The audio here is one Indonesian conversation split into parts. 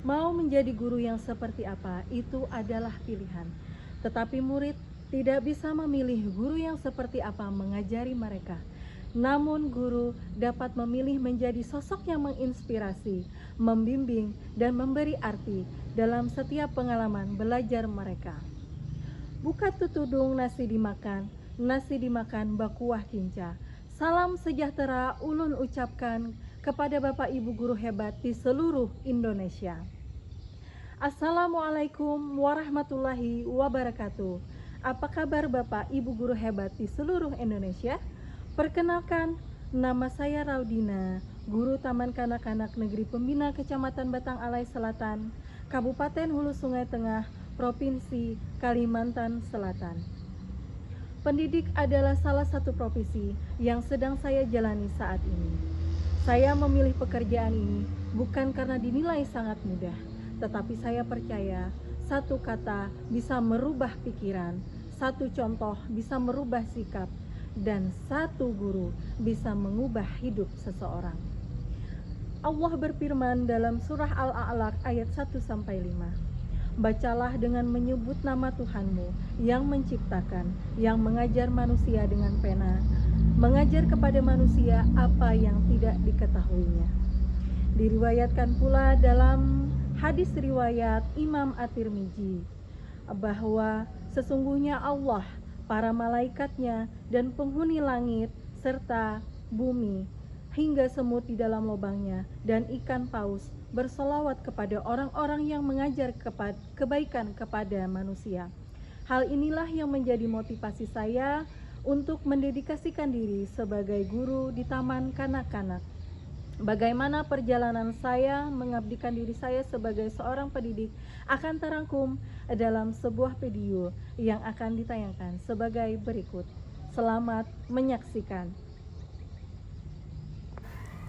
Mau menjadi guru yang seperti apa, itu adalah pilihan. Tetapi murid tidak bisa memilih guru yang seperti apa mengajari mereka. Namun guru dapat memilih menjadi sosok yang menginspirasi, membimbing, dan memberi arti dalam setiap pengalaman belajar mereka. Buka tutudung nasi dimakan bakuah kinca. Salam sejahtera ulun ucapkan kepada Bapak Ibu guru hebat di seluruh Indonesia. Assalamualaikum warahmatullahi wabarakatuh. Apa kabar Bapak Ibu guru hebat di seluruh Indonesia? Perkenalkan, nama saya Raudina, guru Taman Kanak-kanak Negeri Pembina Kecamatan Batang Alai Selatan, Kabupaten Hulu Sungai Tengah, Provinsi Kalimantan Selatan. Pendidik adalah salah satu profesi yang sedang saya jalani saat ini. Saya memilih pekerjaan ini bukan karena dinilai sangat mudah, tetapi saya percaya satu kata bisa merubah pikiran, satu contoh bisa merubah sikap, dan satu guru bisa mengubah hidup seseorang. Allah berfirman dalam surah Al-A'laq ayat 1-5. Bacalah dengan menyebut nama Tuhanmu yang menciptakan, yang mengajar manusia dengan pena, mengajar kepada manusia apa yang tidak diketahuinya. Diriwayatkan pula dalam hadis riwayat Imam At-Tirmidzi bahwa sesungguhnya Allah, para malaikatnya, dan penghuni langit serta bumi hingga semut di dalam lubangnya dan ikan paus bersolawat kepada orang-orang yang mengajar kebaikan kepada manusia. Hal inilah yang menjadi motivasi saya untuk mendedikasikan diri sebagai guru di Taman Kanak-kanak. Bagaimana perjalanan saya mengabdikan diri saya sebagai seorang pendidik akan terangkum dalam sebuah video yang akan ditayangkan sebagai berikut. Selamat menyaksikan.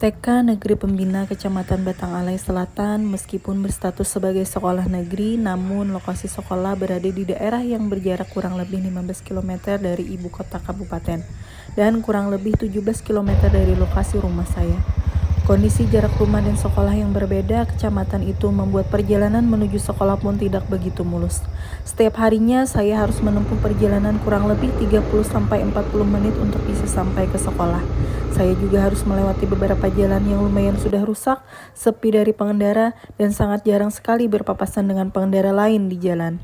TK Negeri Pembina Kecamatan Batang Alai Selatan meskipun berstatus sebagai sekolah negeri, namun lokasi sekolah berada di daerah yang berjarak kurang lebih 15 km dari ibu kota kabupaten dan kurang lebih 17 km dari lokasi rumah saya. Kondisi jarak rumah dan sekolah yang berbeda kecamatan itu membuat perjalanan menuju sekolah pun tidak begitu mulus. Setiap harinya saya harus menempuh perjalanan kurang lebih 30-40 menit untuk bisa sampai ke sekolah. Saya juga harus melewati beberapa jalan yang lumayan sudah rusak, sepi dari pengendara, dan sangat jarang sekali berpapasan dengan pengendara lain di jalan.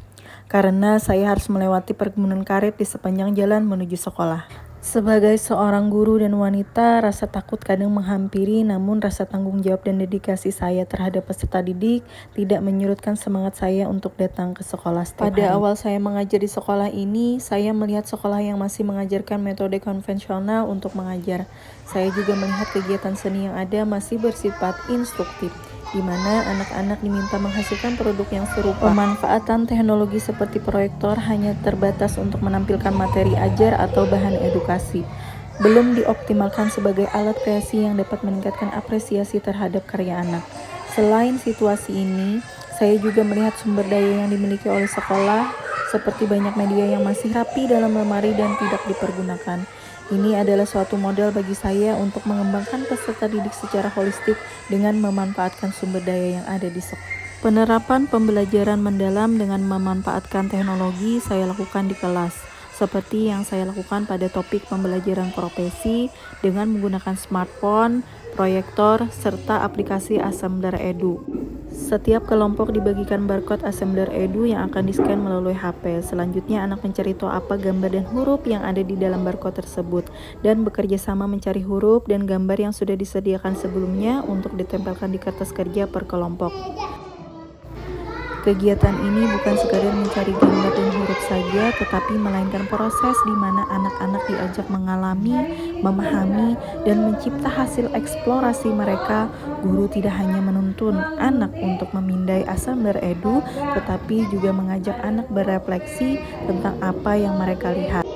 Karena saya harus melewati perkebunan karet di sepanjang jalan menuju sekolah. Sebagai seorang guru dan wanita, rasa takut kadang menghampiri, namun rasa tanggung jawab dan dedikasi saya terhadap peserta didik tidak menyurutkan semangat saya untuk datang ke sekolah setiap hari. Pada awal saya mengajar di sekolah ini, saya melihat sekolah yang masih mengajarkan metode konvensional untuk mengajar. Saya juga melihat kegiatan seni yang ada masih bersifat instruktif, di mana anak-anak diminta menghasilkan produk yang serupa. Pemanfaatan teknologi seperti proyektor hanya terbatas untuk menampilkan materi ajar atau bahan edukasi, belum dioptimalkan sebagai alat kreasi yang dapat meningkatkan apresiasi terhadap karya anak. Selain situasi ini, saya juga melihat sumber daya yang dimiliki oleh sekolah, seperti banyak media yang masih rapi dalam lemari dan tidak dipergunakan. Ini adalah suatu modal bagi saya untuk mengembangkan peserta didik secara holistik dengan memanfaatkan sumber daya yang ada di sekolah. Penerapan pembelajaran mendalam dengan memanfaatkan teknologi saya lakukan di kelas, seperti yang saya lakukan pada topik pembelajaran profesi dengan menggunakan smartphone, proyektor, serta aplikasi Assembler Edu. Setiap kelompok dibagikan barcode Assembler Edu yang akan di-scan melalui HP. Selanjutnya anak mencari tahu apa gambar dan huruf yang ada di dalam barcode tersebut dan bekerja sama mencari huruf dan gambar yang sudah disediakan sebelumnya untuk ditempelkan di kertas kerja per kelompok. Kegiatan ini bukan sekadar mencari gambar dan huruf saja, tetapi melainkan proses di mana anak-anak diajak mengalami, memahami, dan mencipta hasil eksplorasi mereka. Guru tidak hanya menuntun anak untuk memindai Assembler Edu, tetapi juga mengajak anak berefleksi tentang apa yang mereka lihat.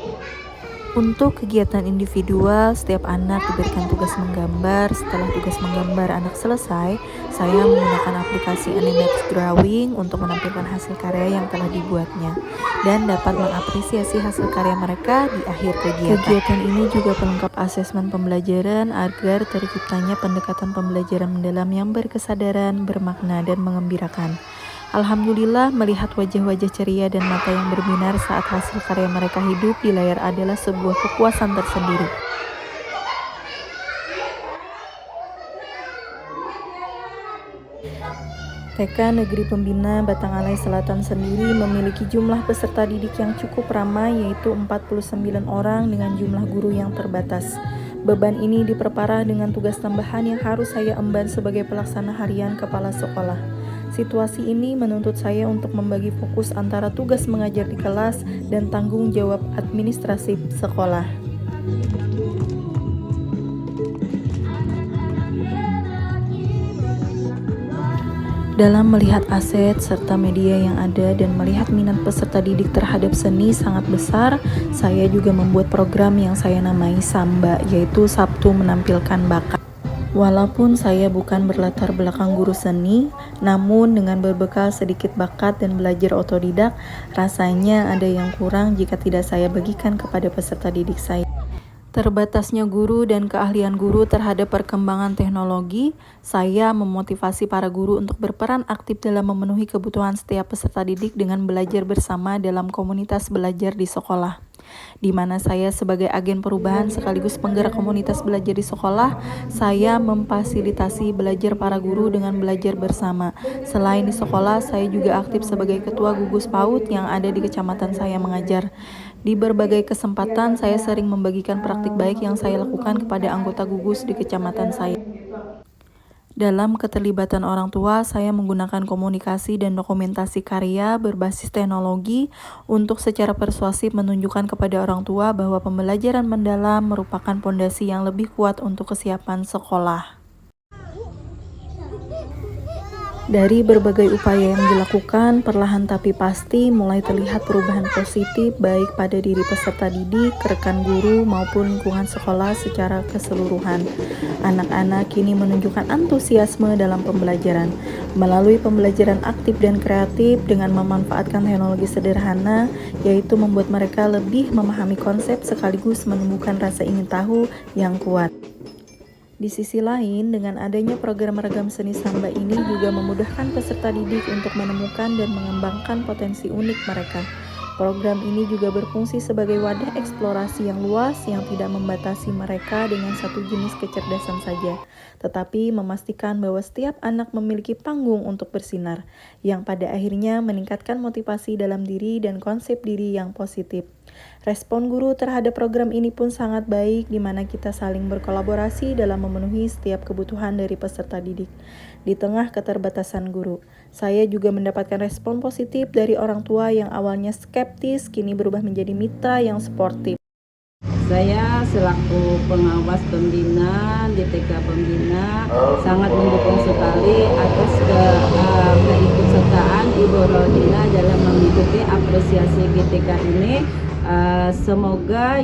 Untuk kegiatan individual, setiap anak diberikan tugas menggambar. Setelah tugas menggambar anak selesai, saya menggunakan aplikasi Animate Drawing untuk menampilkan hasil karya yang telah dibuatnya dan dapat mengapresiasi hasil karya mereka di akhir kegiatan. Kegiatan ini juga pelengkap asesmen pembelajaran agar terciptanya pendekatan pembelajaran mendalam yang berkesadaran, bermakna, dan mengembirakan. Alhamdulillah, melihat wajah-wajah ceria dan mata yang berbinar saat hasil karya mereka hidup di layar adalah sebuah kepuasan tersendiri. TK Negeri Pembina Batangalai Selatan sendiri memiliki jumlah peserta didik yang cukup ramai, yaitu 49 orang dengan jumlah guru yang terbatas. Beban ini diperparah dengan tugas tambahan yang harus saya emban sebagai pelaksana harian kepala sekolah. Situasi ini menuntut saya untuk membagi fokus antara tugas mengajar di kelas dan tanggung jawab administrasi sekolah. Dalam melihat aset serta media yang ada dan melihat minat peserta didik terhadap seni sangat besar, saya juga membuat program yang saya namai Samba, yaitu Sabtu Menampilkan Bakat. Walaupun saya bukan berlatar belakang guru seni, namun dengan berbekal sedikit bakat dan belajar otodidak, rasanya ada yang kurang jika tidak saya bagikan kepada peserta didik saya. Terbatasnya guru dan keahlian guru terhadap perkembangan teknologi, saya memotivasi para guru untuk berperan aktif dalam memenuhi kebutuhan setiap peserta didik dengan belajar bersama dalam komunitas belajar di sekolah, di mana saya sebagai agen perubahan sekaligus penggerak komunitas belajar di sekolah. Saya memfasilitasi belajar para guru dengan belajar bersama. Selain di sekolah, saya juga aktif sebagai ketua gugus PAUD yang ada di kecamatan saya mengajar. Di berbagai kesempatan, saya sering membagikan praktik baik yang saya lakukan kepada anggota gugus di kecamatan saya. Dalam keterlibatan orang tua, saya menggunakan komunikasi dan dokumentasi karya berbasis teknologi untuk secara persuasif menunjukkan kepada orang tua bahwa pembelajaran mendalam merupakan pondasi yang lebih kuat untuk kesiapan sekolah. Dari berbagai upaya yang dilakukan, perlahan tapi pasti mulai terlihat perubahan positif baik pada diri peserta didik, rekan guru, maupun lingkungan sekolah secara keseluruhan. Anak-anak kini menunjukkan antusiasme dalam pembelajaran. Melalui pembelajaran aktif dan kreatif dengan memanfaatkan teknologi sederhana, yaitu membuat mereka lebih memahami konsep sekaligus menumbuhkan rasa ingin tahu yang kuat. Di sisi lain, dengan adanya program ragam seni Samba ini juga memudahkan peserta didik untuk menemukan dan mengembangkan potensi unik mereka. Program ini juga berfungsi sebagai wadah eksplorasi yang luas yang tidak membatasi mereka dengan satu jenis kecerdasan saja, tetapi memastikan bahwa setiap anak memiliki panggung untuk bersinar, yang pada akhirnya meningkatkan motivasi dalam diri dan konsep diri yang positif. Respon guru terhadap program ini pun sangat baik, di mana kita saling berkolaborasi dalam memenuhi setiap kebutuhan dari peserta didik. Di tengah keterbatasan guru, saya juga mendapatkan respon positif dari orang tua yang awalnya skeptis, kini berubah menjadi mitra yang sportif. Saya selaku pengawas pembina di TK Pembina sangat mendukung sekali atas keikutsertaan Ibu Rodina dalam mengikuti apresiasi GTK ini. Semoga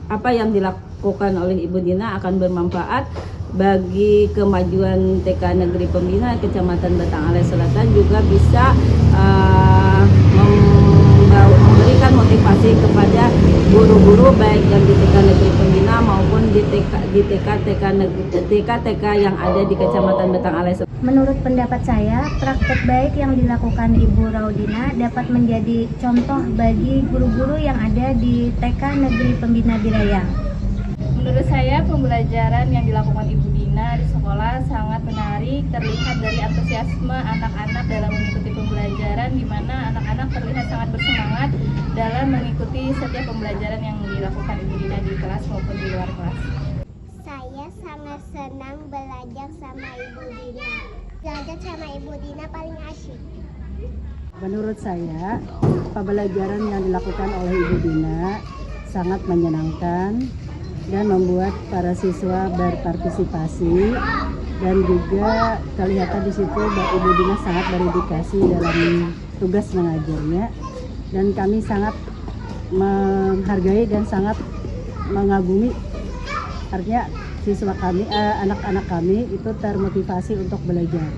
apa yang dilakukan oleh Ibu Dina akan bermanfaat bagi kemajuan TK Negeri Pembina Kecamatan Batangalai Selatan, juga bisa memberikan motivasi kepada guru-guru baik yang di TK Negeri Pembina maupun di TK yang ada di Kecamatan Batangalai Selatan. Menurut pendapat saya, praktek baik yang dilakukan Ibu Raudina dapat menjadi contoh bagi guru-guru yang ada di TK Negeri Pembina Biraya. Menurut saya, pembelajaran yang dilakukan Ibu Dina di sekolah sangat menarik, terlihat dari antusiasme anak-anak dalam mengikuti pembelajaran, di mana anak-anak terlihat sangat bersemangat dalam mengikuti setiap pembelajaran yang dilakukan Ibu Dina di kelas maupun di luar kelas. Saya sangat senang belajar sama Ibu Dina. Belajar sama Ibu Dina paling asyik. Menurut saya, pembelajaran yang dilakukan oleh Ibu Dina sangat menyenangkan dan membuat para siswa berpartisipasi, dan juga kelihatan di situ bahwa Ibu Dina sangat berdedikasi dalam tugas mengajarnya, dan kami sangat menghargai dan sangat mengagumi. Artinya siswa kami, anak-anak kami itu termotivasi untuk belajar.